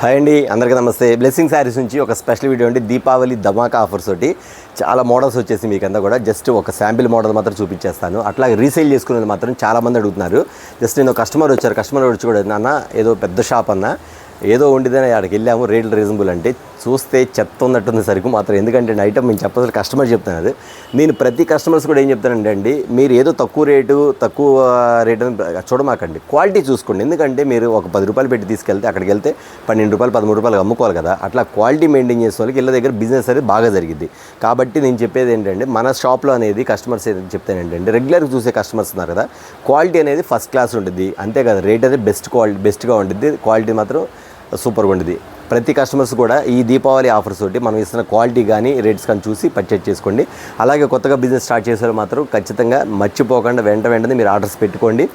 Hi అండి, అందరికీ నమస్తే. బ్లెస్సింగ్ శారీస్ నుంచి ఒక స్పెషల్ వీడియో అండి. దీపావళి ధమాకా ఆఫర్స్ తోటి చాలా మోడల్స్ వచ్చేసి మీకంతా కూడా జస్ట్ ఒక శాంపిల్ మోడల్ మాత్రం చూపించేస్తాను. అట్లాగే రీసేల్ చేసుకునేది మాత్రం చాలామంది అడుగుతున్నారు. జస్ట్ నేను కస్టమర్ వచ్చి కూడా నాన్న ఏదో పెద్ద షాప్ అన్న ఏదో ఉండిదని అక్కడికి వెళ్ళాము, రేట్లు రీజనబుల్ అంటే చూస్తే చెత్త ఉన్నట్టుంది సరుకు మాత్రం. ఎందుకంటే ఐటమ్ నేను చెప్పాల్సిన కస్టమర్ చెప్తాను. నేను ప్రతి కస్టమర్స్ కూడా ఏం చెప్తానంటే అండి, మీరు ఏదో తక్కువ రేటు చూడమాకండి, క్వాలిటీ చూసుకోండి. ఎందుకంటే మీరు ఒక 10 రూపాయలు పెట్టి తీసుకెళ్తే అక్కడికి వెళ్తే 12 రూపాయలు 13 రూపాయలు అమ్ముకోవాలి కదా. అట్లా క్వాలిటీ మెయింటైన్ చేసే వాళ్ళకి ఇళ్ళ దగ్గర బిజినెస్ అనేది బాగా జరిగింది. కాబట్టి నేను చెప్పేది ఏంటంటే, మన షాప్లో అనేది కస్టమర్స్ ఏదైతే చెప్తాను ఏంటంటే, రెగ్యులర్గా చూసే కస్టమర్స్ ఉన్నారు కదా, క్వాలిటీ అనేది ఫస్ట్ క్లాస్ ఉంటుంది. అంతే కదా, రేట్ అనేది బెస్ట్గా ఉంటుంది, క్వాలిటీ మాత్రం సూపర్గా ఉంటుంది. ప్రతి కస్టమర్స్ కూడా ఈ దీపావళి ఆఫర్స్ తోటి మనం ఇస్తున్న క్వాలిటీ కానీ రేట్స్ కానీ చూసి పర్చేజ్ చేసుకోండి. అలాగే కొత్తగా బిజినెస్ స్టార్ట్ చేసే మాత్రం ఖచ్చితంగా మర్చిపోకుండా వెంటనే మీరు ఆర్డర్స్ పెట్టుకోండి.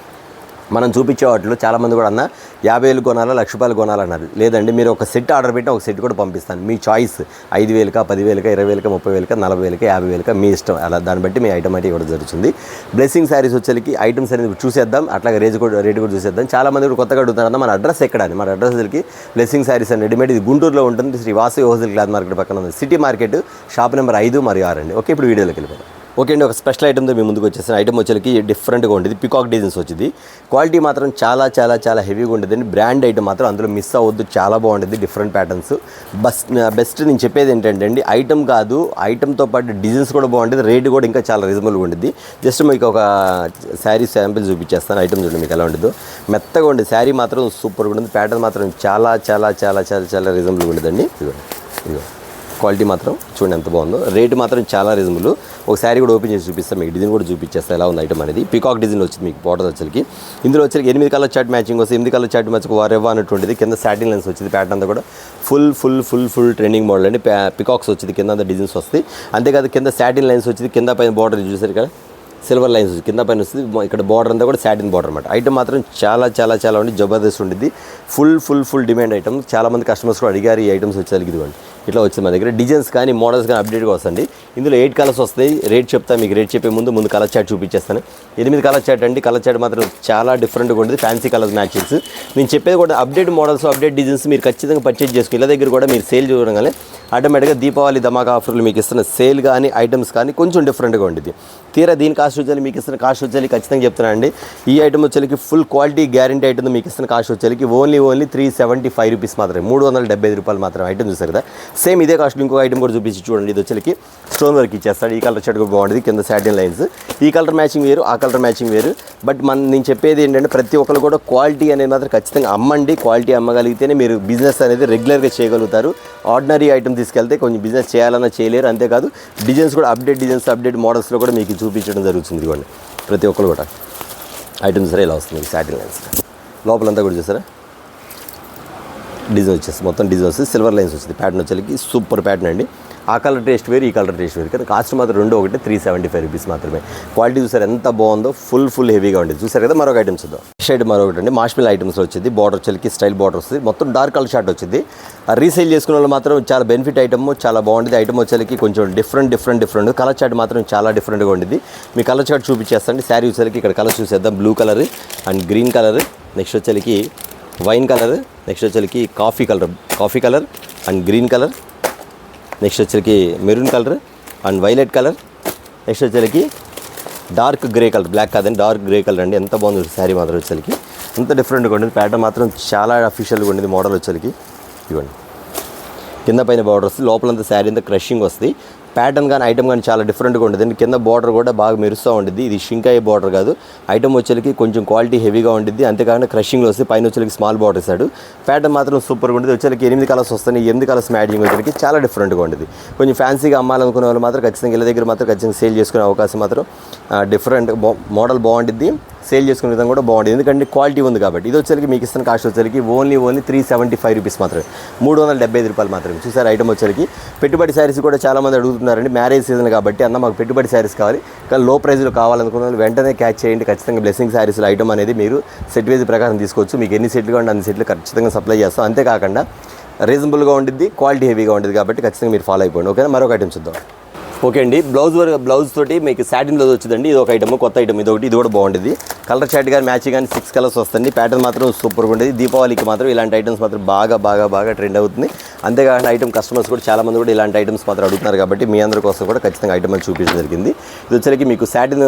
మనం చూపించే వాటిలో చాలామంది కూడా అన్న 50,000 కొనాలా, 1,00,000 రూపాయలు కొనాలన్నారు. లేదండి, మీరు ఒక సెట్ ఆర్డర్ పెట్టి ఒక సెట్ కూడా పంపిస్తాను. మీ చాయిస్ 5,000, 10,000, 20,000, 30,000, 40,000, 50,000 మీ ఇష్టం. అలా దాన్ని బట్టి మీ ఐటమ్ అయితే ఇవ్వడం జరుగుతుంది. బ్లెస్సింగ్ శారీస్ వచ్చేకి ఐటమ్స్ అనేది చూసేద్దాం, అట్లాగే రేట్ కూడా చూసేద్దాం. చాలామంది కూడా కొత్తగా అడుగుతారన్న మన అడ్రస్ ఎక్కడని. మన అడ్రస్ వచ్చేకి బ్లెస్సింగ్ శారీస్ అండ్ రెడీమేడ్, ఇది గుంటూరులో ఉంటుంది. Shri Vasavi wholesale cloth market పక్కన ఉంది. సిటీ మార్కెట్, షాప్ నెంబర్ 5 మరియు 6 అండి. ఓకే, ఇప్పుడు వీడియోలోకి వెళ్ళిపోతాం. ఓకే అండి, ఒక స్పెషల్ ఐటమ్తో మీ ముందుకు వచ్చేసిన ఐటమ్ వచ్చేకి డిఫరెంట్గా ఉంటుంది. పికాక్ డిజైన్స్ వచ్చింది. క్వాలిటీ మాత్రం చాలా చాలా చాలా హెవీగా ఉంటుంది. బ్రాండ్ ఐటమ్ మాత్రం అందులో మిస్ అవ్వద్దు, చాలా బాగుంటుంది. Different patterns best. నేను చెప్పేది ఏంటంటే అండి, ఐటమ్ కాదు, ఐటమ్తో పాటు డిజైన్స్ కూడా బాగుంటుంది, రేట్ కూడా ఇంకా చాలా రీజనబుల్గా ఉంటుంది. జస్ట్ మీకు ఒక శారీ శాంపిల్ చూపించేస్తాను. ఐటమ్ చూడండి మీకు ఎలా ఉంటుందో. మెత్తగా ఉంటుంది శారీ, మాత్రం సూపర్గా ఉంటుంది. ప్యాటర్న్ మాత్రం చాలా చాలా చాలా చాలా చాలా రీజనబుల్గా ఉంటుందండి. ఇదిగో క్వాలిటీ మాత్రం చూడండి ఎంత బాగుందో. రేటు మాత్రం చాలా రీజనబుల్. ఒక శారీ కూడా ఓపెన్ చేసి చూపిస్తాను, మీకు డిజైన్ కూడా చూపించేస్తాను ఎలా ఉంది ఐటమ్ అనేది. పీకాక్ డిజైన్ వచ్చింది మీకు బార్డర్ వచ్చేకి. ఇందులో వచ్చేకి 8 కలర్ చార్ట్ మ్యాచింగ్ వస్తుంది. 8 కలర్ చార్ట్ మ్యాచ్ వారెవ్వ అన్నటువంటిది. కింద సాటిన్ లైన్స్ వచ్చింది. ప్యాటర్న్ అంతా కూడా ఫుల్ ట్రెండింగ్ మోడల్ అండి. పికాక్స్ వచ్చింది, కింద అంతా డిజైన్స్ వస్తాయి. అంతేకాదు కింద సాటిన్ లైన్స్ వచ్చింది, కింద పైన బార్డర్ చూసారు ఇక్కడ సిల్వర్ లైన్స్ వచ్చి కింద పైన వస్తుంది. ఇక్కడ బార్డర్ అంతా కూడా సాటిన్ బార్డర్ అనమాట. ఐటమ్ మాత్రం చాలా చాలా చాలా ఉండి జబర్దస్త్ ఉంటుంది. Full demand item. చాలామంది కస్టమర్స్ కూడా అడిగారు ఈ ఐటమ్స్ వచ్చేసరికి. ఇదిగోండి ఇట్లా వచ్చింది మా దగ్గర. డిజైన్స్ కానీ మోడల్స్ కానీ అప్డేట్గా వస్తుంది. ఇందులో 8 కలర్స్ వస్తాయి. రేట్ చెప్తా మీకు. రేట్ చెప్పే ముందు కలర్ చార్ట్ చూపించేస్తాను. 8 కలర్ చార్ట్ అండి. కలర్ చార్ట్ మాత్రం చాలా డిఫరెంట్గా ఉంటుంది. Fancy colours matchings. నేను చెప్పేది కూడా అప్డేట్ మోడల్స్, అప్డేట్ డిజైన్స్ మీరు ఖచ్చితంగా పర్చేజ్ చేసుకుని ఇలా దగ్గర కూడా మీరు సేల్ చూడగానే ఆటోమేటిక్గా దీపావళి ధమాకా ఆఫర్లు మీకు ఇస్తున్న సేల్ కానీ ఐటమ్స్ కానీ కొంచెం డిఫరెంట్గా ఉంటుంది. తీరా దీని కాస్ట్ వచ్చేది మీకు ఇస్తున్న కాస్ట్ వచ్చేది ఖచ్చితంగా చెప్తున్నానండి. ఈ ఐటమ్ వచ్చేకి ఫుల్ క్వాలిటీ గ్యారంటీ ఐటమ్ మీకు ఇస్తున్న కాస్ట్ వచ్చేకి ఓన్లీ 375 రూపీస్ మాత్రమే. 375 రూపాయలు మాత్రం ఐటమ్ చూసారు కదా. సేమ్ ఇదే కాస్ట్ ఇంకొక ఐటమ్ కూడా చూపించి చూడండి. ఇది వచ్చేకి స్టోన్ వర్క్ ఇచ్చేస్తాడు. ఈ కలర్ షర్ట్ కూడా బాగుంటుంది. కింద సాటిన్ లైన్స్. ఈ కలర్ మ్యాచింగ్ వేరు, ఆ కలర్ మ్యాచింగ్ వేరు. బట్ నేను చెప్పేది ఏంటంటే, ప్రతి ఒక్కరు కూడా క్వాలిటీ అనేది మాత్రం ఖచ్చితంగా అమ్మండి. క్వాలిటీ అమ్మగలిగితేనే మీరు బిజినెస్ అనేది రెగ్యులర్గా చేయగలుగుతారు. ఆర్డినరీ ఐటమ్ తీసుకెళ్తే కొంచెం బిజినెస్ చేయాలన్నా చేయలేరు. అంతేకాదు డిజైన్స్ కూడా అప్డేట్ డిజైన్స్, అప్డేట్ మోడల్స్లో కూడా మీకు చూపించడం జరుగుతుంది. ఇదిగోండి ప్రతి ఒక్కరు కూడా ఐటమ్స్ సరే ఇలా వస్తుంది. సాటిన్ లైన్స్ లోపలంతా కూడా చూసారా డిజైన్ వచ్చేస్తుంది. మొత్తం డిజైన్ వస్తుంది. సిల్వర్ లైన్స్ వస్తుంది. ప్యాటర్న్ వచ్చేకి సూపర్ ప్యాటర్న్ అండి. ఆ కలర్ టేస్ట్ వేరు, ఈ కలర్ టేస్ట్ వేరు. కానీ కాస్ట్ మాత్రం రెండు ఒకటి 375 రూపీస్ మాత్రమే. క్వాలిటీ చూసారు ఎంత బాగుందో. ఫుల్ హెవీగా ఉంటుంది. చూసారు కదా. మరొక ఐటమ్స్ చూద్దాం. షైడ్ మరొకటి అండి. మాష్మిల్ ఐటమ్స్లో వచ్చింది. బార్డర్ వచ్చేకి స్టైల్ బార్డర్ వస్తుంది. మొత్తం డార్క్ కలర్ షార్ట్ వచ్చింది. రీసేల్ చేసుకున్న వాళ్ళు మాత్రం చాలా బెనిఫిట్ ఐటమ్, చాలా బాగుంటుంది. ఐటమ్ వచ్చేకి కొంచెం డిఫరెంట్ కలర్ చార్ట్ మాత్రం చాలా డిఫరెంట్గా ఉంటుంది. మీ కలర్ చార్ట్ చూపించేస్తాండి. శారీ వచ్చేకి ఇక్కడ కలర్ చూసేద్దాం. Blue colour and green colour, next వచ్చేకి వైన్ కలర్, నెక్స్ట్ వచ్చేకి coffee colour and green colour, next వచ్చేకి maroon colour and violet colour, next వచ్చేకి డార్క్ గ్రే కలర్. బ్లాక్ కాదండి, డార్క్ గ్రే కలర్ అండి. ఎంత బాగుంది శారీ మాత్రం వచ్చేకి. అంత డిఫరెంట్గా ఉంటుంది. ప్యాటర్న్ మాత్రం చాలా అఫీషియల్గా ఉండేది. మోడల్ వచ్చేకి ఇవ్వండి. కింద పైన బార్డర్ వస్తుంది. లోపలంతా శారీ అంతా క్రషింగ్ వస్తుంది. ప్యాటర్న్ కానీ ఐటమ్ కానీ చాలా డిఫరెంట్గా ఉంటుంది. కింద బార్డర్ కూడా బాగా మెరుస్తూ ఉంటుంది. ఇది షింకాయ బార్డర్ కాదు. ఐటమ్ వచ్చేకి కొంచెం క్వాలిటీ హెవీగా ఉంటుంది. అంతేకాకుండా క్రషింగ్లో వస్తుంది. పైన వచ్చేకి స్మాల్ బార్డర్ ఇస్తాడు. ప్యాటర్న్ మాత్రం సూపర్గా ఉంటుంది. వచ్చేకి 8 కలర్స్ వస్తాయి. 8 కలర్స్ మ్యాచింగ్ వచ్చేకి చాలా డిఫరెంట్గా ఉంటుంది. కొంచెం ఫ్యాన్సీగా అమ్మాలనుకునే వాళ్ళు మాత్రం ఖచ్చితంగా ఇళ్ళ దగ్గర మాత్రం ఖచ్చితంగా సేల్ చేసుకునే అవకాశం మాత్రం డిఫరెంట్ మోడల్ బాగుంటుంది. సేల్ చేసుకునే విధంగా కూడా బాగుంటుంది. ఎందుకంటే క్వాలిటీ ఉంది కాబట్టి. ఇది వచ్చేకి మీకు ఇస్తున్న కాస్ట్ వచ్చేకి ఓన్లీ 375 రూపీస్ మాత్రమే. 375 రూపాయలు మాత్రమే. చూసారు ఐటమ్ వచ్చేకి. పెట్టుబడి శారీస్ కూడా చాలామంది అడుగుతున్నారండి. మ్యారేజ్ సీజన్ కాబట్టి అన్న మాకు పెట్టుబడి శారీస్ కావాలి, కానీ లో ప్రైస్లో కావాలనుకున్న వాళ్ళు వెంటనే క్యాచ్ చేయండి. ఖచ్చితంగా బ్లెస్సింగ్ శారీస్లో ఐటమ్ అనేది మీరు సెట్ వేజ్ ప్రకారం తీసుకోవచ్చు. మీకు ఎన్ని సెట్లు కావాలంటే అన్ని సెట్లు ఖచ్చితంగా సప్లై చేస్తాం. అంతేకాకుండా రీజనబుల్గా ఉంటుంది, క్వాలిటీ హెవీగా ఉంటుంది. కాబట్టి ఖచ్చితంగా మీరు ఫాలో అయిపోండి. ఓకేనా. మరొక ఐటమ్ చూద్దాం. ఓకే అండి, బ్లౌజ్ తోటి మీకు సాటిన్ బ్లౌజ్ వచ్చిందండి. ఇది ఒక ఐటమ్, కొత్త ఐటమ్ ఇది ఒకటి. ఇది కూడా బాగుంటుంది. కలర్ చార్ట్ కానీ మ్యాచింగ్ కానీ 6 కలర్స్ వస్తుంది. ప్యాటర్న్ మాత్రం సూపర్గా ఉంటుంది. దీపావళికి మాత్రం ఇలాంటి ఐటమ్స్ మాత్రం బాగా ట్రెండ్ అవుతుంది. అంతేకాకుండా ఐటమ్ కస్టమర్స్ కూడా చాలామంది కూడా ఇలాంటి ఐటమ్స్ మాత్రం అడుగుతున్నారు కాబట్టి మీ అందరి కోసం కూడా ఖచ్చితంగా ఐటమ్ అని చూపించడం జరిగింది. ఇది వచ్చరికి మీకు సాటిన్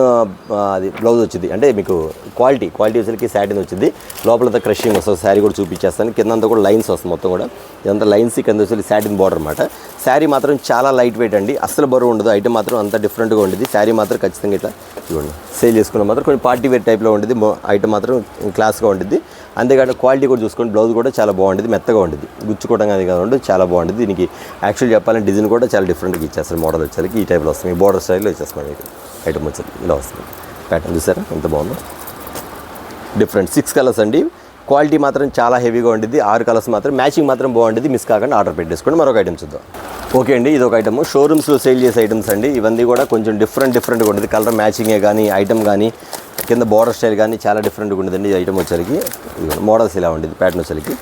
అది బ్లౌజ్ వచ్చింది, అంటే మీకు క్వాలిటీ వచ్చరికి సాటిన్ వచ్చింది. లోపలంతా క్రషింగ్ వస్తుంది. శారీ కూడా చూపించేస్తాను. కిందంతా కూడా లైన్స్ వస్తుంది మొత్తం కూడా. ఇదంతా లైన్స్, కింద వచ్చి సాటిన్ బార్డర్ అనమాట. శారీ మాత్రం చాలా లైట్ వెయిట్ అండి, అస్సలు బరువు ఉండదు. ఐటమ్ మాత్రం అంత డిఫరెంట్గా ఉండేది. శారీ మాత్రం ఖచ్చితంగా ఇట్లా చూడండి సేల్ చేసుకున్న మాత్రం కొంచెం పార్టీ వేర్ టైప్లో ఉండేది. ఐటమ్ మాత్రం క్లాస్గా ఉంటుంది. అంతేకాకుండా క్వాలిటీ కూడా చూసుకోండి. బ్లౌజ్ కూడా చాలా బాగుంటుంది, మెత్తగా ఉంటుంది, గుచ్చుకోవడం అది కాదు, చాలా బాగుంటుంది. దీనికి యాక్చువల్ చెప్పాలంటే డిజైన్ కూడా చాలా డిఫరెంట్గా ఇచ్చేస్తారు. మోడల్ వచ్చేసరికి ఈ టైప్లో వస్తుంది. బోర్డర్ స్టైల్లో ఇచ్చేస్తాం మీకు ఐటమ్ వచ్చేది. ఇలా వస్తుంది ప్యాటర్న్. చూసారా ఎంత బాగుందో, డిఫరెంట్ 6 కలర్స్ అండి. క్వాలిటీ మాత్రం చాలా హెవీగా ఉంటుంది. 6 కలర్స్ మాత్రం మ్యాచింగ్ మాత్రం బాగుంటుంది. మిస్ కాకుండా ఆర్డర్ పెట్టేసుకోండి. మరొక ఐటమ్ చూద్దాం. ఓకే అండి, ఇది ఒక ఐటమ్. షోరూమ్స్లో సేల్ చేసే ఐటమ్స్ అండి. ఇవన్నీ కూడా కొంచెం డిఫరెంట్గా ఉంటుంది. కలర్ మ్యాచింగే కానీ, ఐటమ్ కానీ, కింద బార్డర్ స్టైల్ కానీ చాలా డిఫరెంట్గా ఉంటుందండి. ఈ ఐటమ్ వచ్చరికి మోడల్స్ ఇలా ఉంటుంది. ప్యాటర్న్ వచ్చరికి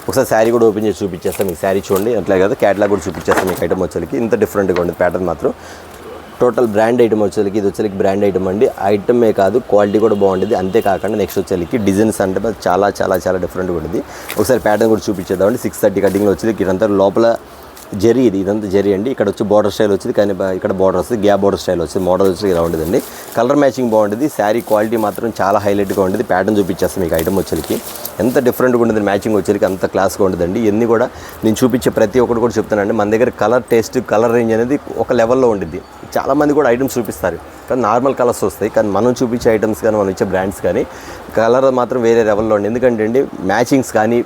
ఒకసారి శారీ కూడా ఓపెన్ చేసి చూపించేస్తాం మీకు. శారీ చూడండి అట్లా కదా, క్యాటలాగ్ కూడా చూపించేస్తాం మీకు. ఐటమ్ వచ్చరికి ఇంత డిఫరెంట్గా ఉంటుంది. ప్యాటర్న్ మాత్రం టోటల్ బ్రాండ్ ఐటమ్ వచ్చేసరికి ఇది వచ్చేసరికి బ్రాండ్ ఐటమ్ అండి. ఐటమే కాదు క్వాలిటీ కూడా బాగుంటుంది. అంతేకాకుండా నెక్స్ట్ వచ్చేసరికి డిజైన్స్ అంటే చాలా డిఫరెంట్గా ఉంటుంది. ఒకసారి ప్యాటర్న్ కూడా చూపించేద్దామండి. 630 కటింగ్లో వచ్చేది. ఇదంతా లోపల జరీ, ఇదంతా జరీ అండి. ఇక్కడ వచ్చి బార్డర్ స్టైల్ వచ్చింది, కానీ ఇక్కడ బార్డర్ వస్తుంది, గ్యాప్ బార్డర్ స్టైల్ వచ్చింది. మోడల్ వచ్చి ఇలా ఉంటుందండి. కలర్ మ్యాచింగ్ బాగుంటుంది. శారీ క్వాలిటీ మాత్రం చాలా హైలైట్గా ఉంటుంది. ప్యాటర్న్ చూపించేస్తాం మీకు. ఐటమ్ వచ్చేసరికి ఎంత డిఫరెంట్గా ఉంటుంది. మ్యాచింగ్ వచ్చేసరికి అంత క్లాస్గా ఉంటుందండి. ఇవన్నీ కూడా నేను చూపించే ప్రతి ఒక్కటి కూడా చెప్తానండి. మన దగ్గర కలర్ టేస్ట్, కలర్ రేంజ్ అనేది ఒక లెవెల్లో ఉంటుంది. చాలామంది కూడా ఐటమ్స్ చూపిస్తారు కానీ నార్మల్ కలర్స్ వస్తాయి. కానీ మనం చూపించే ఐటమ్స్ కానీ మనం ఇచ్చే బ్రాండ్స్ కానీ కలర్ మాత్రం వేరే లెవెల్లో ఉంది. ఎందుకంటే అండి మ్యాచింగ్స్ కానీ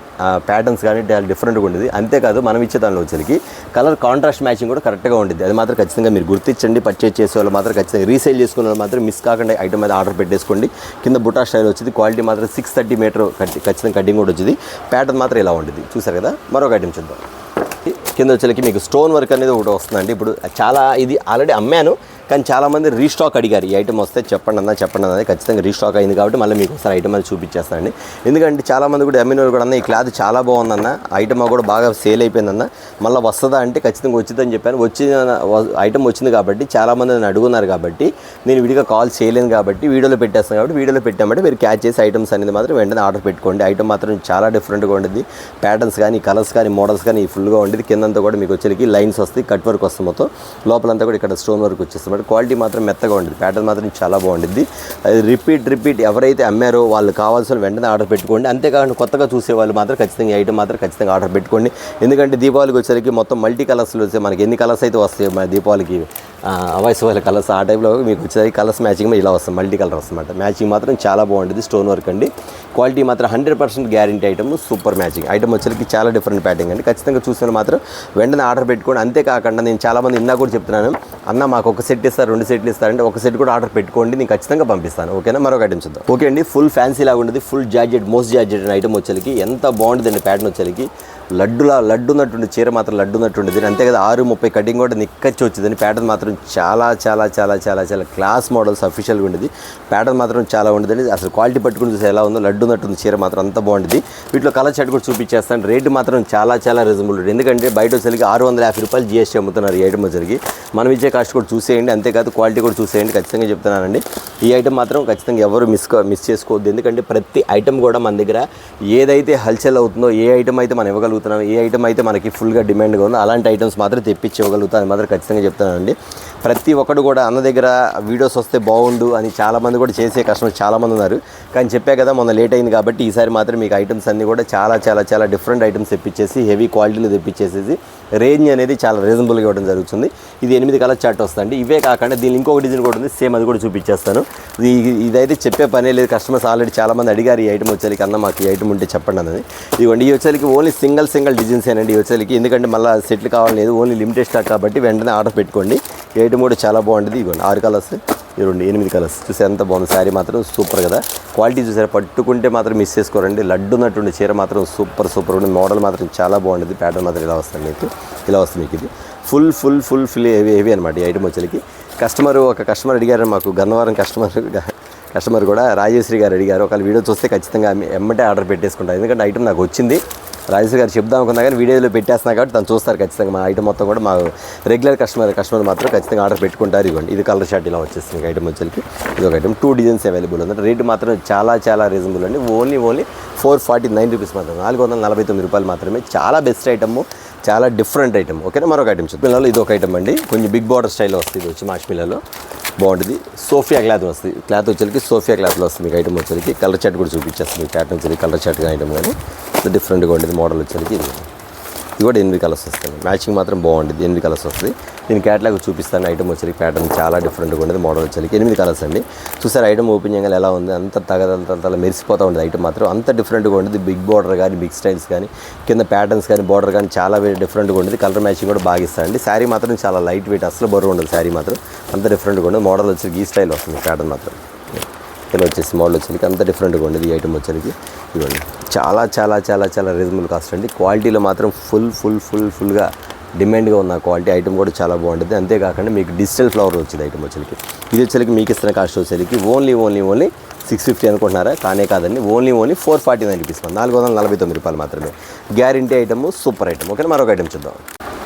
ప్యాటర్న్స్ కానీ చాలా డిఫరెంట్గా ఉంటుంది. అంతేకాదు మనం ఇచ్చే దానిలో వచ్చేసరికి కలర్ కాంట్రాస్ట్ మ్యాచింగ్ కూడా కరెక్ట్గా ఉంటుంది. అది మాత్రం ఖచ్చితంగా మీరు గుర్తించండి. పర్చేజ్ చేసే వాళ్ళు మాత్రం ఖచ్చితంగా రీసేల్ చేసుకునే వాళ్ళు మాత్రం మిస్ కాకుండా ఐటమ్ మీద ఆర్డర్ పెట్టేసుకోండి. కింద బుటా స్టైల్ వచ్చింది. క్వాలిటీ మాత్రం 630 మీటర్ ఖచ్చితంగా కటింగ్ కూడా వచ్చింది. ప్యాటర్న్ మాత్రం ఇలా ఉంటుంది. చూసారు కదా, మరొక ఐటమ్ చూద్దాం. కింద వచ్చేసరికి మీకు స్టోన్ వర్క్ అనేది ఒకటి వస్తుందండి. ఇప్పుడు చాలా ఇది ఆల్రెడీ అమ్మాను, కానీ చాలామంది రీస్టాక్ అడిగారు. ఈ ఐటమ్ వస్తే చెప్పండి అన్నది ఖచ్చితంగా రీస్టాక్ అయింది కాబట్టి మళ్ళీ మీకు ఒకసారి ఐటమ్ అది చూపించేస్తానండి. ఎందుకంటే చాలామంది కూడా అమ్మిన వాళ్ళు కూడా అన్న ఈ క్లాత్ చాలా బాగుందన్న, ఐటమ్ కూడా బాగా సేల్ అయిపోయిందన్న, మళ్ళీ వస్తుందా అంటే ఖచ్చితంగా వచ్చిందని చెప్పాను. ఐటమ్ వచ్చింది కాబట్టి చాలామంది నన్ను అడుగున్నారు కాబట్టి నేను విడిగా కాల్ చేయలేను కాబట్టి వీడియోలో పెట్టేస్తాను. కాబట్టి వీడియోలో పెట్టామంటే మీరు క్యాచ్ చేసి ఐటమ్స్ అనేది మాత్రం వెంటనే ఆర్డర్ పెట్టుకోండి. ఐటమ్ మాత్రం చాలా డిఫరెంట్గా ఉంటుంది. ప్యాటర్న్స్ కానీ, కలర్స్ కానీ, మోడల్స్ కానీ ఫుల్గా ఉంటుంది. కిందంతా కూడా మీకు వచ్చేసరికి లైన్స్ వస్తాయి, కట్ వర్క్ వస్తుంది. మొత్తం లోపలంతా కూడా ఇక్కడ స్టోన్ వర్క్ వచ్చేస్తుంది. క్వాలిటీ మాత్రం మెత్తగా ఉంటుంది. ప్యాటర్న్ మాత్రం చాలా బాగుంటుంది. అది రిపీట్ ఎవరైతే అమ్మారో వాళ్ళు కావాల్సిన వెంటనే ఆర్డర్ పెట్టుకోండి. అంతేకాకుండా కొత్తగా చూసే వాళ్ళు మాత్రం ఖచ్చితంగా ఈ ఐటమ్ మాత్రం ఖచ్చితంగా ఆర్డర్ పెట్టుకోండి. ఎందుకంటే దీపావళికి వచ్చేసరికి మొత్తం మల్టీ కలర్స్లో వచ్చే మనకి ఎన్ని కలర్స్ అయితే వస్తాయి మన దీపావళికి అవాయిస్ వాళ్ళ కలర్స్ ఆ టైప్లో మీకు వచ్చేసరికి కలర్స్ మ్యాచింగ్ ఇలా వస్తుంది. మల్టీ కలర్ వస్తుందన్నమాట. మ్యాచింగ్ మాత్రం చాలా బాగుంటుంది. స్టోన్ వర్క్ అండి. క్వాలిటీ మాత్రం 100% guarantee item. Super matching item వచ్చేసరికి చాలా డిఫరెంట్ ప్యాటర్న్ అండి. ఖచ్చితంగా చూసిన మాత్రం వెంటనే ఆర్డర్ పెట్టుకోండి. అంతేకాకుండా నేను చాలామంది ఇందా కూడా చెప్తున్నాను, అన్న మాకు ఒక సెట్ ఇస్తారు, 2 సెట్లు ఇస్తారంటే ఒక సెట్ కూడా ఆర్డర్ పెట్టుకోండి, నేను ఖచ్చితంగా పంపిస్తాను. ఓకేనా, మరొక ఐటమ్ చూద్దాం. ఓకే అండి, ఫుల్ ఫ్యాన్సీ లాగా ఉంటుంది. ఫుల్ జార్జెట్, మోస్ట్ జార్జెట్ అనే ఐటమ్ వచ్చేసరికి ఎంత బాగుంటుందండి. ప్యాటర్న్ వచ్చేసరికి లడ్డు ఉన్నట్టుండి, చీర మాత్రం లడ్డు ఉన్నట్టుండేది. అంతే కదా, 6:30 కటింగ్ కూడా నిక్కచ్చి వచ్చిందని. ప్యాటర్న్ మాత్రం చాలా క్లాస్ మోడల్స్ అఫీషియల్గా ఉండేది. ప్యాటర్న్ మాత్రం చాలా ఉండేది. అసలు క్వాలిటీ పట్టుకుని చూసి ఎలా ఉందో, లడ్డు ఉన్నట్టుంది చీర మాత్రం, అంత బాగుంటుంది. వీటిలో కలర్ షర్ట్ కూడా చూపించేస్తాను. రేటు మాత్రం చాలా రీజనబుల్. ఎందుకంటే బయట వచ్చేసరికి 650 రూపాయలు GST అమ్ముతున్నారు ఈ ఐటమ్ వచ్చేసరికి. మనం ఇచ్చే కాస్ట్ కూడా చూసేయండి. అంతేకాదు క్వాలిటీ కూడా చూసేయండి. ఖచ్చితంగా చెప్తున్నానండి, ఈ ఐటమ్ మాత్రం ఖచ్చితంగా ఎవరు మిస్ చేసుకోవద్దు. ఎందుకంటే ప్రతి ఐటమ్ కూడా మన దగ్గర ఏదైతే హల్చల్ అవుతుందో, ఏ ఐటమ్ అయితే మనం ఇవ్వగలుగుతున్నాం, ఏ ఐటమ్ అయితే మనకి ఫుల్గా డిమాండ్గా ఉందో అలాంటి ఐటమ్స్ మాత్రం తెప్పించి ఇవ్వగలుగుతాం. అది మాత్రం ఖచ్చితంగా చెప్తానండి. ప్రతి ఒక్కడు కూడా అన్న దగ్గర వీడియోస్ వస్తే బాగుండు అని చాలామంది కూడా చేసే కస్టమర్స్ చాలామంది ఉన్నారు. కానీ చెప్పా కదా మొన్న లేట్ అయింది కాబట్టి ఈసారి మాత్రం మీకు ఐటమ్స్ అన్నీ కూడా చాలా డిఫరెంట్ ఐటమ్స్ తెప్పించేసి హెవీ క్వాలిటీలో తెప్పించేసేసి రేంజ్ అనేది చాలా రీజనబుల్గా ఇవ్వడం జరుగుతుంది. ఇది 8 కలర్ చార్ట్ వస్తుంది. ఇవే కాకుండా దీని ఇంకొక డిజైన్ కూడా ఉంది, సేమ్ అది కూడా చూపించేస్తాను. ఇదైతే చెప్పే పనే లేదు. కస్టమర్స్ ఆల్రెడీ చాలామంది అడిగారు ఈ ఐటమ్ వచ్చేసరికి, అన్న మాకు ఈ ఐటమ్ ఉంటే చెప్పండి అన్నది. ఇదిగోండి, ఈ వచ్చేసరికి ఓన్లీ సింగిల్ డిజైన్స్ ఏనండి ఈ వచ్చేసరికి. ఎందుకంటే మళ్ళీ సెట్లు కావాలలేదు, ఓన్లీ లిమిటెడ్ స్టాక్ కాబట్టి వెంటనే ఆర్డర్ పెట్టుకోండి. ఈ ఐటమ్ కూడా చాలా బాగుంటుంది. ఇదిగోండి 6 కలర్స్, 8 కలర్స్. చూసే ఎంత బాగుంది. శారీ మాత్రం సూపర్ కదా, క్వాలిటీ చూసారా, పట్టుకుంటే మాత్రం మిస్ చేసుకోరండి. లడ్డు ఉన్నటువంటి చీర మాత్రం సూపర్ ఉంది. మోడల్ మాత్రం చాలా బాగుంటుంది. ప్యాటర్న్ మాత్రం ఇలా వస్తుంది మీకు, ఇలా వస్తుంది మీకు. ఇది ఫుల్ హెవీ అనమాట ఈ ఐటమ్ వచ్చేసరికి. ఒక కస్టమర్ అడిగారు మాకు, గన్నవరం కస్టమర్ కూడా రాజేశ్వరి గారు అడిగారు. ఒకవేళ వీడియో చూస్తే ఖచ్చితంగా ఎమ్మటే ఆర్డర్ పెట్టేసుకుంటారు. ఎందుకంటే ఐటమ్ నాకు వచ్చింది, రాజేష్ గారు చెప్దాం అనుకున్నా కానీ వీడియోలో పెట్టేస్తున్నా కాబట్టి తను చూస్తారు ఖచ్చితంగా. మా ఐటమ్ మొత్తం కూడా మా రెగ్యులర్ కస్టమర్ మాత్రం ఖచ్చితంగా ఆర్డర్ పెట్టుకుంటారు. ఇవ్వండి, ఇది కలర్ షర్ట్ ఇలా వచ్చేస్తుంది ఐటమ్ వచ్చేసరికి. ఇది ఒక ఐటమ్ 2 డిజైన్స్ అవైలబుల్ ఉంది. రేటు మాత్రం చాలా రీజనబుల్ అండి. ఓన్లీ 449 రూపీస్ మాత్రమే, 449 రూపాయలు మాత్రమే. చాలా బెస్ట్ ఐటమ్, చాలా డిఫరెంట్ ఐటమ్. ఓకేనా, మరొక ఐటమ్ చూద్దాం. ఇది ఒక ఐటమ్ అండి, కొంచెం బిగ్ బార్డర్ స్టైల్లో వస్తుంది. ఇది వచ్చి మాష్మిల్లాలో బాగుంటుంది. సోఫియా క్లాత్ వస్తుంది. క్లాత్ వచ్చేసరికి సోఫియా క్లాత్లో వస్తుంది మీకు ఐటమ్ వచ్చేసరికి. కలర్ చార్ట్ కూడా చూపించేస్తుంది మీకు ప్యాటర్న్ వచ్చేసరికి. కలర్ చార్ట్ ఐటమ్ కానీ డిఫరెంట్గా ఉంటుంది మోడల్ వచ్చేసరికి. ఇది కూడా 8 కలర్స్ వస్తుంది. మ్యాచింగ్ మాత్రం బాగుంటుంది. 8 కలర్స్ వస్తుంది. దీని క్యాటలాగ్ చూపిస్తాను. ఐటమ్ వచ్చేసరికి ప్యాటర్న్ చాలా డిఫరెంట్గా ఉంటుంది. మోడల్ వచ్చేసరికి 8 కలర్స్ అండి. చూసారు ఐటమ్ ఓపెన్ చేయగానే ఎలా ఉంది, అంత తగదల మెరిసిపోతూ ఉంటుంది ఐటమ్ మాత్రం. అంత డిఫరెంట్గా ఉంటుంది. బిగ్ బార్డర్ కానీ, బిగ్ స్టైల్స్ కానీ, కింద ప్యాటర్న్స్ కానీ, బార్డర్ కానీ చాలా డిఫరెంట్గా ఉంటుంది. కలర్ మ్యాచింగ్ కూడా బాగా ఇస్తారండి. శారీ మాత్రం చాలా లైట్ వెయిట్, అసలు బరువు ఉండదు. శారీ మాత్రం అంత డిఫరెంట్గా ఉంటుంది. మోడల్ వచ్చేసరికి ఈ స్టైల్ వస్తుంది ప్యాటర్న్ మాత్రం. ఇలా వచ్చేసి మోడల్ వచ్చేసరికి అంత డిఫరెంట్గా ఉండేది ఈ ఐటమ్ వచ్చేసరికి. ఇవ్వండి, చాలా రీజనబుల్ కాస్ట్ అండి. క్వాలిటీలో మాత్రం ఫుల్గా డిమాండ్గా ఉన్న క్వాలిటీ ఐటమ్ కూడా చాలా బాగుంటుంది. అంతేకాకుండా మీకు డిజిటల్ ఫ్లవర్ వచ్చింది ఐటమ్ వచ్చేసరికి. ఇది వచ్చేసరికి మీకు ఇస్తున్న కాస్ట్ వచ్చేసరికి ఓన్లీ 650 అనుకుంటున్నారా? కానే కాదండి, ఓన్లీ 449 రూపీస్, 449 రూపాయలు మాత్రమే. Guarantee item, super item. Okay, మరొక ఐటమ్ చూద్దాం.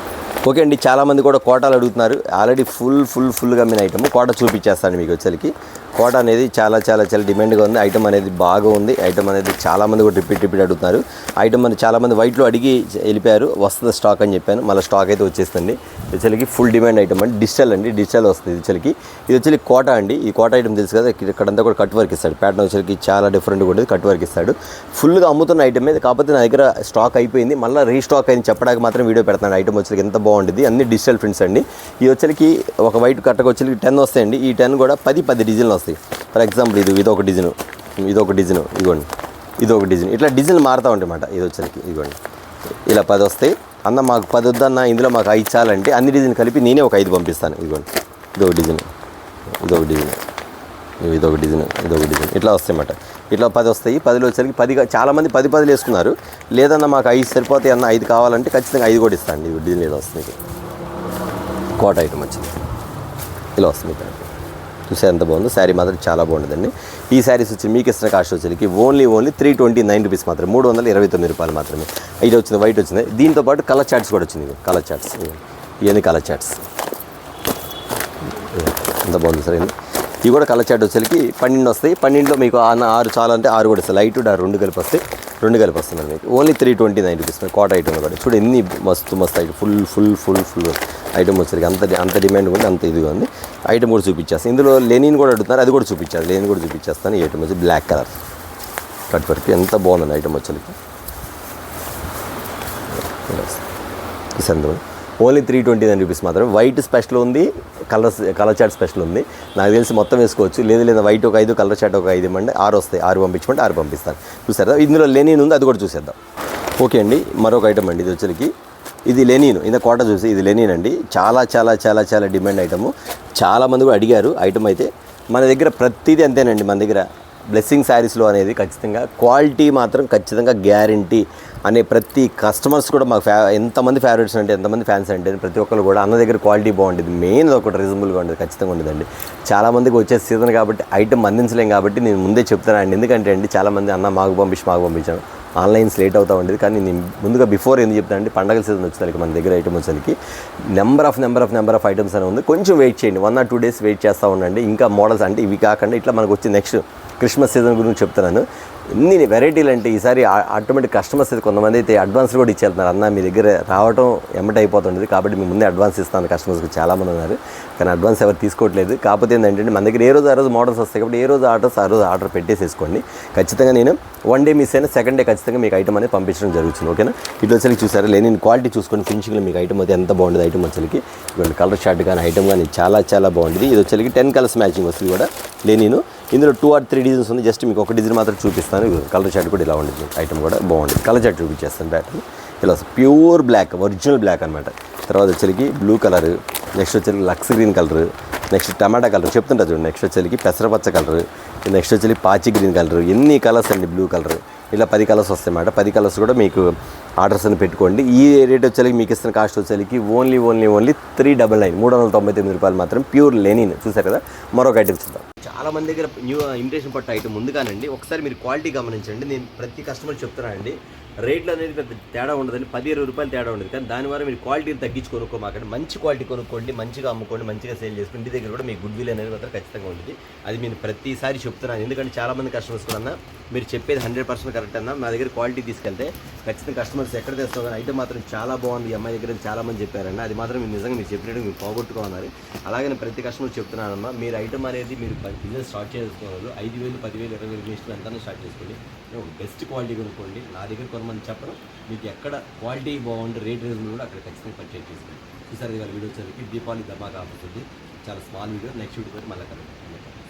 ఓకే అండి, చాలామంది కూడా కోటాలు అడుగుతున్నారు. ఆల్రెడీ ఫుల్గా మీ ఐటమ్ కోట చూపించేస్తాను మీకు వచ్చేసరికి. కోట అనేది చాలా డిమాండ్గా ఉంది. ఐటమ్ అనేది బాగా ఉంది. ఐటమ్ అనేది చాలామంది కూడా రిపీట్ అడుగుతున్నారు. ఐటమ్ అని చాలామంది వైట్లో అడిగి వెళ్ళిపోయారు. వస్తుంది స్టాక్ అని చెప్పాను, మళ్ళీ స్టాక్ అయితే వచ్చేస్తుంది. వచ్చేసరికి ఫుల్ డిమాండ్ ఐటమ్ అండి. డిజిటల్ వస్తుంది వచ్చేసరికి. ఇది వచ్చేసి కోట అండి. ఈ కోట ఐటమ్ తెలుసు కదా, ఇక్కడంతా కూడా కట్ వర్క్ ఇస్తాడు. ప్యాటర్న్ వచ్చేసరికి చాలా డిఫరెంట్గా ఉంటుంది. కట్ వర్క్ ఇస్తాడు. ఫుల్గా అమ్ముతున్న ఐటమ్ మీద, కాకపోతే నా దగ్గర స్టాక్ అయిపోయింది, మళ్ళీ రీస్టాక్ అయింది చెప్పడానికి మాత్రం వీడియో పెడతాను. ఐటమ్ వచ్చేసరికి ఎంత బాగుంటుంది. అన్ని డిజిటల్ ప్రింట్స్ అండి. ఇది వచ్చేసరికి ఒక వైట్ కట్టకు వచ్చేసరికి 10 వస్తాయండి. ఈ 10 కూడా 10 డిజైన్లు వస్తాయి. ఫర్ ఎగ్జాంపుల్ ఇదొక డిజైన్, ఇదిగోండి, ఇదొక డిజైన్. ఇట్లా డిజైన్ మారుతూ ఉంటాయి అన్నమాట. ఇది వచ్చేసరికి ఇదిగోండి, ఇలా 10 వస్తాయి. అన్న మాకు 10 వద్దన్న, ఇందులో మాకు 5 చాలంటే అన్ని డిజైన్ కలిపి నేనే ఒక 5 పంపిస్తాను. ఇదిగోండి, ఇదొక డిజైన్, ఇట్లా వస్తాయి అన్నమాట. ఇట్లా 10 వస్తాయి. 10లో వచ్చేసరికి 10 చాలామంది 10 వేసుకున్నారు. లేదన్నా మాకు 5 సరిపోతాయి అన్న, 5 కావాలంటే ఖచ్చితంగా 5 కూడా ఇస్తాను. ఇది డిజైన్ ఇలా వస్తుంది. కోట ఐటమ్ వచ్చింది, ఇలా వస్తుంది. చూసే ఎంత బాగుందో. శారీ మాత్రం చాలా బాగుంటుందండి. ఈ శారీస్ వచ్చి మీకు ఇస్తున్న కాస్ట్ వచ్చేసరికి ఓన్లీ 329 రూపీస్ మాత్రమే, 329 రూపాయలు మాత్రమే. ఇది వచ్చింది, వైట్ వచ్చింది. దీంతో పాటు కలర్ చార్ట్స్ కూడా వచ్చింది. కలర్ చార్ట్స్, ఇవన్నీ కలర్ చార్ట్స్. ఎంత బాగుంది సార్. ఇవి కూడా కలర్ చార్ట్ వచ్చేసరికి 12 వస్తాయి. 12లో మీకు 6 చాలంటే 6 కూడా వస్తాయి. లైట్ డార్క్ 2 కలిపి వస్తాయి. 2 కలిపి వస్తుంది మీకు. ఓన్లీ 329 రూపీస్ కోట ఐటమ్ కూడా. చూడు ఎన్ని మస్తు ఐటమ్, ఫుల్ ఐటమ్ వచ్చేసరికి అంత డిమాండ్ ఉంది, అంత ఇదిగా ఉంది. ఐటమ్ కూడా చూపించేస్తాను. ఇందులో లెనిన్ కూడా అడుగుతున్నారు, అది కూడా చూపించాలి. లెనిన్ కూడా చూపించేస్తాను. ఈ ఐటమ్ వచ్చి బ్లాక్ కలర్ కట్ వర్క్, ఎంత బాగుందండి ఐటమ్ వచ్చేసరికి. ఓన్లీ 329 రూపీస్ మాత్రం. వైట్ స్పెషల్ ఉంది, కలర్ చార్ట్ స్పెషల్ ఉంది. నాకు తెలిసి మొత్తం వేసుకోవచ్చు. లేదా వైట్ ఒక 5, కలర్ చార్ట్ ఒక 5 ఇవ్వండి. 6 వస్తాయి. 6 పంపించమంటే 6 పంపిస్తాను. చూసారా, ఇందులో లెనిన్ ఉంది, అది కూడా చూసేద్దాం. ఓకే అండి, మరొక ఐటమ్ అండి. ఇది వచ్చరికి ఇది లెనిన్. ఇంత కోట చూసి ఇది లెనిన్ అండి. చాలా డిమాండ్ ఐటము. చాలామంది కూడా అడిగారు ఐటమ్ అయితే. మన దగ్గర ప్రతిదీ అంతేనండి. మన దగ్గర బ్లెస్సింగ్ శారీస్లో అనేది ఖచ్చితంగా క్వాలిటీ మాత్రం ఖచ్చితంగా గ్యారంటీ అనే ప్రతి కస్టమర్స్ కూడా మాకు ఎంతమంది ఫేవరెట్స్ అంటే, ఎంతమంది ఫ్యాన్స్ అంటే ప్రతి ఒక్కరు కూడా అన్న దగ్గర క్వాలిటీ బాగుంటుంది. మెయిన్ ఒకటి రీజనబుల్గా ఉంటుంది, ఖచ్చితంగా ఉండదండి. చాలామందికి వచ్చే సీజన్ కాబట్టి ఐటమ్ అందించలేం కాబట్టి నేను ముందే చెప్తానండి. ఎందుకంటే అండి చాలామంది అన్న మాకు పంపించాను, ఆన్లైన్స్ లేట్ అవుతూ ఉండేది. కానీ నేను ముందుగా బిఫోర్ ఎందుకు చెప్తానండి, పండగల సీజన్ వచ్చేసరికి మన దగ్గర ఐటమ్ వచ్చేసరికి నెంబర్ ఆఫ్ ఐటమ్స్ అని ఉంది. కొంచెం వెయిట్ చేయండి, 1 or 2 days వెయిట్ చేస్తూ ఉండండి. ఇంకా మోడల్స్ అంటే ఇవి కాకుండా ఇట్లా మనకు వచ్చి నెక్స్ట్ క్రిస్మస్ సీజన్ గురించి చెప్తున్నాను. ఎన్ని వెరైటీలు అంటే ఈసారి ఆటోమేటిక్ కస్టమర్స్ అయితే కొంతమంది అయితే అడ్వాన్స్ కూడా ఇచ్చేస్తున్నారు. అన్న మీ దగ్గర రావడం ఎమ్మట అయిపోతుండేది కాబట్టి మీ ముందే అడ్వాన్స్ ఇస్తాను కస్టమర్స్కి చాలామంది ఉన్నారు. కానీ అడ్వాన్స్ ఎవరు తీసుకోవట్లేదు. కాకపోతే ఏంటంటే మన దగ్గర ఏ రోజు ఆ రోజు మోడల్స్ వస్తాయి కాబట్టి ఏ రోజు ఆర్డర్ పెట్టేసేసుకోండి. ఖచ్చితంగా నేను 1 day మిస్ అయినా 2nd day ఖచ్చితంగా మీకు ఐటమ్ అనేది పంపించడం జరుగుతుంది. ఓకేనా, ఇట్లా వచ్చరికి చూసారా లెనిన్ క్వాలిటీ చూసుకొని ఫినిషింగ్లో మీకు ఐటమ్ అయితే ఎంత బాగుంటుంది. ఐటమ్ వచ్చరికి ఇటువంటి కలర్ షర్ట్ కానీ ఐటమ్ కానీ చాలా బాగుంటుంది. ఇది వచ్చరికి 10 కలర్స్ మ్యాచింగ్ వస్తుంది కూడా లెనిన్. ఇందులో 2 or 3 డిజైన్స్ ఉంది. జస్ట్ మీకు ఒక డిజైన్ మాత్రం చూపిస్తాను. కలర్ షర్ట్ కూడా ఇలా ఉంటుంది. ఐటమ్ కూడా బాగుంటుంది. కలర్ షర్ట్ చూపించేస్తాను. ప్యాటర్న్ ఇలా ప్యూర్ బ్లాక్, ఒరిజినల్ బ్లాక్ అనమాట. తర్వాత వచ్చరికి బ్లూ కలర్, నెక్స్ట్ వచ్చరికి లక్స్ గ్రీన్ కలర్, నెక్స్ట్ టమాటా కలర్ చెప్తుంటా చూడండి. నెక్స్ట్ వచ్చరికి పెసరపచ్చ కలర్, నెక్స్ట్ వచ్చి పాచి గ్రీన్ కలర్. ఎన్ని కలర్స్ అండి, బ్లూ కలర్. ఇలా 10 కలర్స్ వస్తాయి అన్నమాట. 10 కలర్స్ కూడా మీకు ఆర్డర్స్ అని పెట్టుకోండి. ఈ రేట్ వచ్చేసరికి మీకు ఇస్తున్న కాస్ట్ వచ్చేసరికి ఓన్లీ 399 399 రూపాయలు మాత్రం. Pure linen. చూసారు కదా, మరొక ఐటమ్ చూద్దాం. చాలా మంది దగ్గర న్యూ ఇమిటేషన్ పట్టు ఐటమ్ ఉంది కానండి. ఒకసారి మీరు క్వాలిటీ గమనించండి. నేను ప్రతి కస్టమర్ చెప్తున్నానండి, రేట్లు అనేది పెద్ద తేడా ఉండదని 10-20 రూపాయలు తేడా ఉండదు. కానీ దాని ద్వారా మీరు క్వాలిటీని తగ్గించి కొనుక్కోమాకండి. మంచి క్వాలిటీ కొనుక్కోండి, మంచిగా అమ్ముకోండి, మంచిగా సేల్ చేసుకోండి. ఇంటి దగ్గర కూడా మీ గుడ్ విల్ అనేది మాత్రం ఖచ్చితంగా ఉంటుంది. అది నేను ప్రతిసారి చెప్తున్నాను. ఎందుకంటే చాలామంది కస్టమర్స్ కూడా అన్న మీరు చెప్పేది 100% కరెక్ట్ అన్న, మా దగ్గర క్వాలిటీ తీసుకెళ్తే ఖచ్చితంగా కస్టమర్స్ ఎక్కడ తెస్తావు కానీ ఐటమ్ మాత్రం చాలా బాగుంది ఈ అమ్మాయి దగ్గర చాలామంది చెప్పారన్న. అది మాత్రం మీరు నిజంగా మీరు చెప్పినట్టు మీరు పోగొట్టుకోవాలి. అలాగే నేను ప్రతి కస్టమర్ చెప్తున్నానమ్మా, మీరు ఐటమ్ అనేది మీరు బిజినెస్ స్టార్ట్ చేసుకోవాలి 5,000, 10,000, 20,000 మీ ఇష్టం ఎంత స్టార్ట్ చేసుకోండి. బెస్ట్ క్వాలిటీ కొనుక్కోండి. నా దగ్గర కొంతమంది చెప్పడం మీకు ఎక్కడ క్వాలిటీ బాగుంటే రేట్ రీజన్ కూడా అక్కడ ఖచ్చితంగా పర్చేజ్ చేసుకోండి. ఈసారి ఇవాళ వీడియో వచ్చేసరికి దీపావళి ధమాకా ఆఫర్ ఉంది. చాలా స్మాల్ వీడియో. నెక్స్ట్ వీడియో మళ్ళీ కలుగుతుంది.